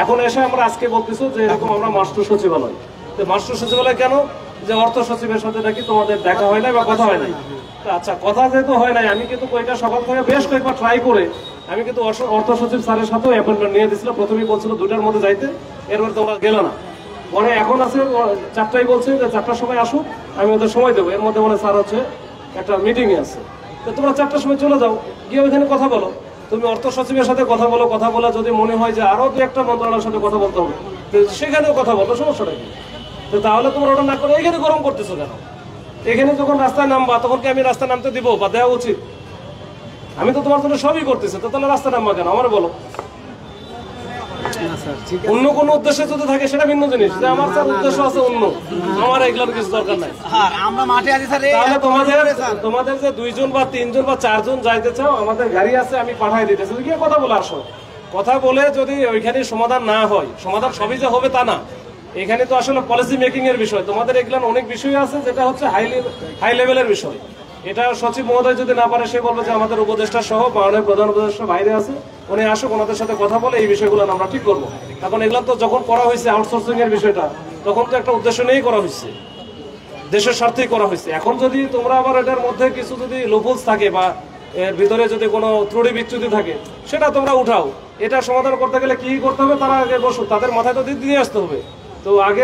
এখন এসে আমরা আজকে বলতেছো যে এরকম আমরা মাস্টার সচিবালয়, তো মাস্টার সচিবালয় কেন? যে অর্থ সচিবের সাথে নাকি তোমাদের দেখা হয় নাই বা কথা হয় নাই। আচ্ছা, কথা যেহেতু হয় নাই, আমি কিন্তু কয়েকটা সকাল থেকে বেশ কয়েকবার ট্রাই করে আমি কিন্তু অর্থ সচিব স্যারের সাথেও অ্যাপয়েন্টমেন্ট নিয়ে দিয়েছিলাম। প্রথমেই বলছিল 2টার মধ্যে যাইতে, এরপরে তোমরা গেল না। পরে এখন আছে 4টায় বলছে যে 4টার সময় আসুক, আমি ওদের সময় দেবো। এর মধ্যে মানে স্যার হচ্ছে একটা মিটিংয়ে আছে, তো তোমরা 4টার সময় চলে যাও, গিয়ে ওইখানে কথা বলো। তুমি অর্থ সচিবের সাথে কথা বলো, কথা বলে যদি মনে হয় যে আরো 2-1টা মন্ত্রণালয়ের সাথে কথা বলতে হবে, সেখানেও কথা বলো, সমস্যাটা কি? তো তাহলে তোমরা ওটা না করে এখানে গরম করতেছো কেন? এখানে যখন রাস্তায় নামবা তখন কি আমি রাস্তায় নামতে দিব বা দেওয়া উচিত? আমি তো তোমার জন্য সবই করতেছি, তো তাহলে রাস্তায় নামবা কেন আমার বলো? অন্য কোন উদ্দেশ্যে যদি থাকে সেটা ভিন্ন জিনিস, যে আমার স্যার উদ্দেশ্য আছে অন্য, আমার এগুলোর কিছু দরকার নাই। আমরা মাঠে আছি স্যার। তাহলে তোমাদের যে 2জন বা 3জন বা 4জন যাইতে চাও, আমাদের গাড়ি আছে, আমি পাঠাই দিতেছি, গিয়ে কথা বলে আসো। কথা বলে যদি ওইখানে সমাধান না হয়, সমাধান সবই যে হবে তা না। এখানে তো আসলে পলিসি মেকিং এর বিষয়, তোমাদের এগুলো অনেক বিষয় আছে যেটা হচ্ছে হাই লেভেলের বিষয়। এটা সচিব মহোদয় যদি না পারে, সে বলবে যে আমাদের উপদেষ্টা সহ মাননীয় প্রধান উপদেষ্টা বাইরে আছে, উনি আসুক, ওনাদের সাথে কথা বলে এই বিষয়গুলো আমরা ঠিক করবো। এখন এগুলো তো যখন করা হয়েছে আউটসোর্সিং এর বিষয়টা, তখন তো একটা উদ্দেশ্য নিয়েই করা হয়েছে, দেশের স্বার্থেই করা হয়েছে। এখন যদি তোমরা আবার এটার মধ্যে কিছু যদি লোপলস থাকে বা এর ভিতরে যদি কোনো ত্রুটি বিচ্যুতি থাকে, সেটা তোমরা উঠাও। এটা সমাধান করতে গেলে কি করতে হবে, তারা আগে বসুক, তাদের মাথায় তো দিয়ে আসতে হবে। তো আগে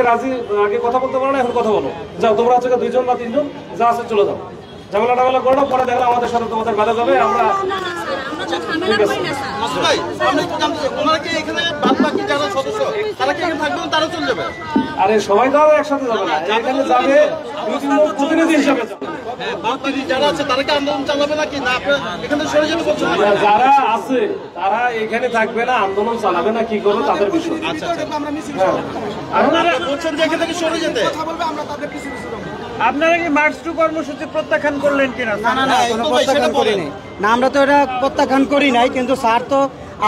আগে কথা বলতে পারো না, এখন কথা বলো। যাও, তোমরা হচ্ছে 2জন বা 3জন যা আছে চলে যাও, ঝামেলা টামেলা করো, পরে দেখলে আমাদের সাথে তোমাদের বাধা যাবে। আমরা আরে সবাই তো একসাথে যাবে না, এখানে যাবে 2-3 জন প্রতিনিধি হিসাবে যাবে। যারা আছে তারা এখানে থাকবে না, আন্দোলন চালাবে না, কি করবে তাদের বিষয়। আপনারা কি মার্চ টু কর্মসূচি প্রত্যাখ্যান করলেন কিনা? না, প্রত্যাখ্যান করিনি না, আমরা তো এটা প্রত্যাখ্যান করি নাই, কিন্তু স্যার তো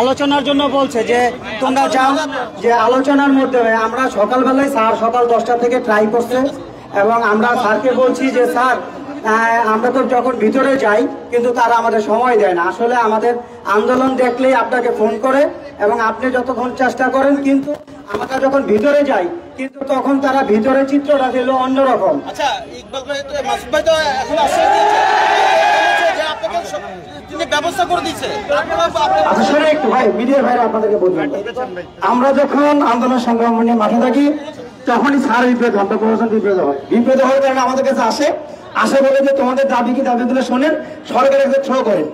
আলোচনার জন্য বলছে যে তোমরা যাও, যে আলোচনার মধ্যে আমরা সকালবেলায়, স্যার সকাল 10টা থেকে ট্রাই করছে, এবং আমরা স্যারকে বলছি যে স্যার আমরা তো যখন ভিতরে যাই কিন্তু তারা আমাদের সময় দেয় না। আসলে আমাদের আন্দোলন দেখলেই আপনাকে ফোন করে এবং আপনি যতক্ষণ চেষ্টা করেন, কিন্তু আমরা যখন ভিতরে যাই কিন্তু তখন তারা ভিতরে চিত্রটা দিল অন্যরকম। আচ্ছা, ইকবাল ভাই তো, মাসুদ ভাই তো এখন আশ্বাস দিয়েছে যে আপনাকে তিনি ব্যবস্থা করে দিয়েছে। আচ্ছা শুনে একটু ভাই, মিডিয়া ভাইরা আপনাদেরকে বলবেন, আমরা যখন আন্দোলন সংগ্রাম নিয়ে মাঠে থাকি তখনই স্যার বিভ্রান্ত, আমরা প্রশাসন বিভ্রান্ত হওয়ার কারণে আমাদের কাছে আসে বলে যে তোমাদের দাবিগুলো শোনেন, সরকারের কাছে থ্রো করেন।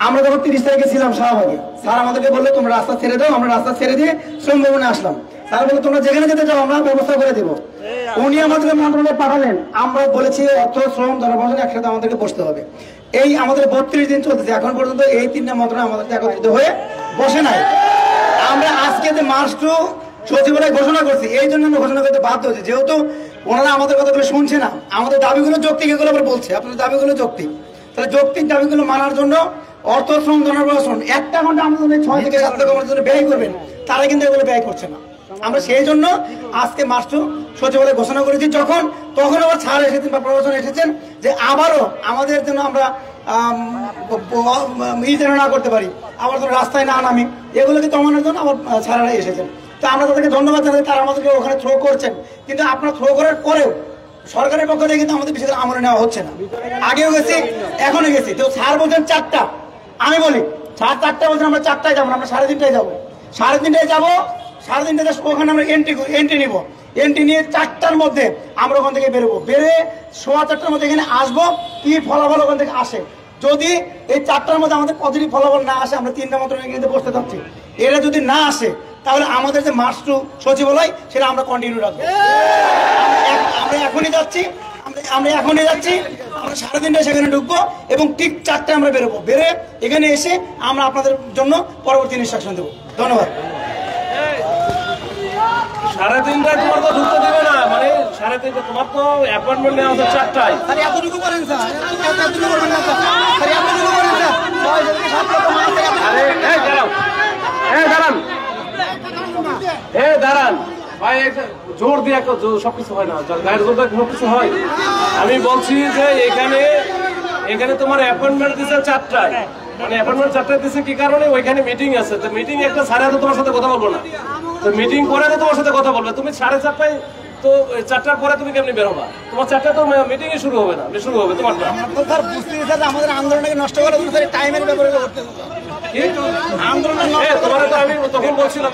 আমরা যখন 30 তারিখে ছিলাম শাহবাগে, স্যার আমাদেরকে বললো তোমরা রাস্তা ছেড়ে দাও, আমরা রাস্তা ছেড়ে দিয়ে শ্রম ভবনে আসলাম। স্যার বললো তোমরা যেখানে যেতে চাও আমরা ব্যবস্থা করে দেবো। উনি আমাদেরকে মন্ত্রণালয়ে পাঠালেন, আমরা বলেছি অর্থ, শ্রম, জনবন্ধন একসাথে আমাদেরকে বসতে হবে। এই আমাদের 32 দিন চলতেছে, এখন পর্যন্ত এই 3টা মন্ত্রণালয় আমাদের একত্রিত হয়ে বসে নাই। আমরা আজকে যে মার্চ টু সচিবালয় ঘোষণা করছি, এই জন্য আমরা ঘোষণা করতে বাধ্য হচ্ছে, যেহেতু ওনারা আমাদের কথাগুলো শুনছে না। আমাদের দাবিগুলো যৌক্তিক, এগুলো আবার বলছে আপনাদের দাবিগুলো যৌক্তিক, তাহলে যৌক্তিক দাবিগুলো মানার জন্য অর্থ, শ্রম, জনবন্ধন 1 ঘন্টা আমাদের 6 থেকে 7 লাখ আমাদের জন্য ব্যয় করবেন, তারা কিন্তু এগুলো ব্যয় করছে না। আমরা সেই জন্য আজকে মার্চ টু সচিবালয় ঘোষণা করেছি। তখন আবার ছাড় এসেছেন বা প্রশাসন এসেছেন যে আবারও আমাদের জন্য আমরা যেন না করতে পারি, আবার তো রাস্তায় না নামি, এগুলোকে কমানোর জন্য আবার ছাড়ারা এসেছেন। তো আমরা তাদেরকে ধন্যবাদ জানাই, তারা আমাদেরকে ওখানে থ্রো করছেন, কিন্তু আপনারা থ্রো করার পরেও সরকারের পক্ষ থেকে কিন্তু আমাদের বিষয়টা আমলে নেওয়া হচ্ছে না। আগেও গেছি, এখনো গেছি, তো স্যার বলছেন 4টা, আমি বলি স্যার 4টা বলছেন, আমরা 4টায় যাবো, আমরা 3:30টায় যাবো, 3:30টায় যাবো, 3:30টায় ওখানে আমরা এন্ট্রি নিব, এন্ট্রি নিয়ে 4টার মধ্যে আমরা ওখান থেকে বেরোবো, বেরোয় 4:15টার মধ্যে এখানে আসবো। কি ফলাফল ওখান থেকে আসে, যদি এই 4টার মধ্যে আমাদের পজিটিভ ফলাফল না আসে, আমরা 3টা মন্ত্রণালয় কিন্তু বসতে থাকছি, এরা যদি না আসে তাহলে আমাদের যে মার্চ টু সচিবালয় সেটা আমরা কন্টিনিউ রাখবো। আমরা এখনই যাচ্ছি, আমরা 3:30টায় সেখানে ঢুকবো এবং ঠিক 4টায় আমরা বেরোবো, বেরোয় এখানে এসে আমরা আপনাদের জন্য পরবর্তী ইনস্ট্রাকশন দেবো। ধন্যবাদ। 3:30টায় তোমার তো ঢুকতে দেবে না, মানে 3:30 তোমার তো অ্যাপয়েন্টমেন্ট নেওয়া হচ্ছে 4টায়। এতটুকু করেন স্যার, দাঁড়ান ভাই, জোর দিয়ে সবকিছু হয় না, গায়ের জোর দিয়ে কোনো কিছু হয়। আমি বলছি যে এখানে তোমার অ্যাপয়েন্টমেন্ট দিচ্ছে 4টায়, মানে অ্যাপয়েন্টমেন্ট 4টায় দিচ্ছে কি কারণে, ওইখানে মিটিং আছে, তো মিটিং একটা সাড়ে তোমার সাথে কথা বলবো না, তো মিটিং করে তো তোমার সাথে কথা বলবে। তুমি 4:30টায় তো 4টার পরে তুমি কেমনি বেরোবা? তোমার 4টায় তো মিটিং শুরু হবে না, শুরু হবে তোমারটা। তো স্যার বুঝতে গেছে যে আমাদের আন্দোলনটাকে নষ্ট করার জন্য স্যার টাইমের ব্যাপারে করতে আন্দোলন তোমার তো আমি তখন বলছিলাম,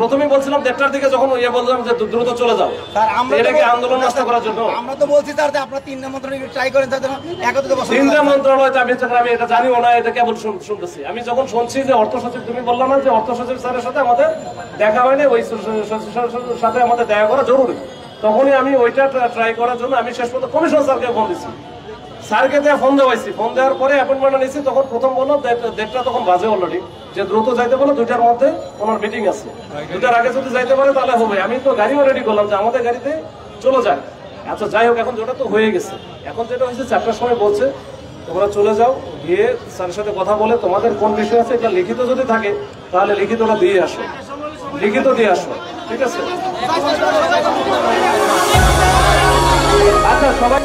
প্রথমেই বলছিলাম 1:30টার দিকে, যখন ইয়ে বললাম যে দ্রুত চলে যাও, স্যার আমরা এটা কি আন্দোলন নষ্ট করার জন্য? আমরা তো বলছি স্যার যে আপনারা 3টা মন্ত্রণালয় ট্রাই করেন স্যার, একত্রিত বসে 3টা মন্ত্রণালয় আমি এটা জানিও না, এটা কেবল শুনতেছি। আমি যখন শুনছি যে অর্থ সচিব, তুমি বললাম না যে অর্থ সচিব স্যারের সাথে আমাদের দেখা হয়নি, ওই সাথে আমাদের দেখা করা জরুরি, তখনই আমি ওইটা ট্রাই করার জন্য আমি শেষ পর্যন্ত কমিশন স্যারকে ফোন দিচ্ছি। স্যারকে ফোন দেওয়াইছি, ফোন দেওয়ার পরে অ্যাপয়েন্টমেন্ট নিয়েছি। তখন প্রথম বললো 1:30টা তখন বাজে অলরেডি, যে দ্রুত যাইতে বলো, 2টার মধ্যে ওনার মিটিং আছে, 2টার আগে যদি যাইতে পারে তাহলে হবে। আমি তো গাড়িও রেডি করলাম যে আমাদের গাড়িতে চলে যায়। আচ্ছা যাই হোক, এখন যেটা তো হয়ে গেছে, এখন যেটা হয়েছে 4টার সময় বলছে তোমরা চলে যাও, গিয়ে স্যারের সাথে কথা বলে তোমাদের কোন বিষয় আছে এটা লিখিত যদি থাকে তাহলে লিখিতটা দিয়ে আসো, লিখিত দিয়ে আসো, ঠিক আছে? আচ্ছা সবাই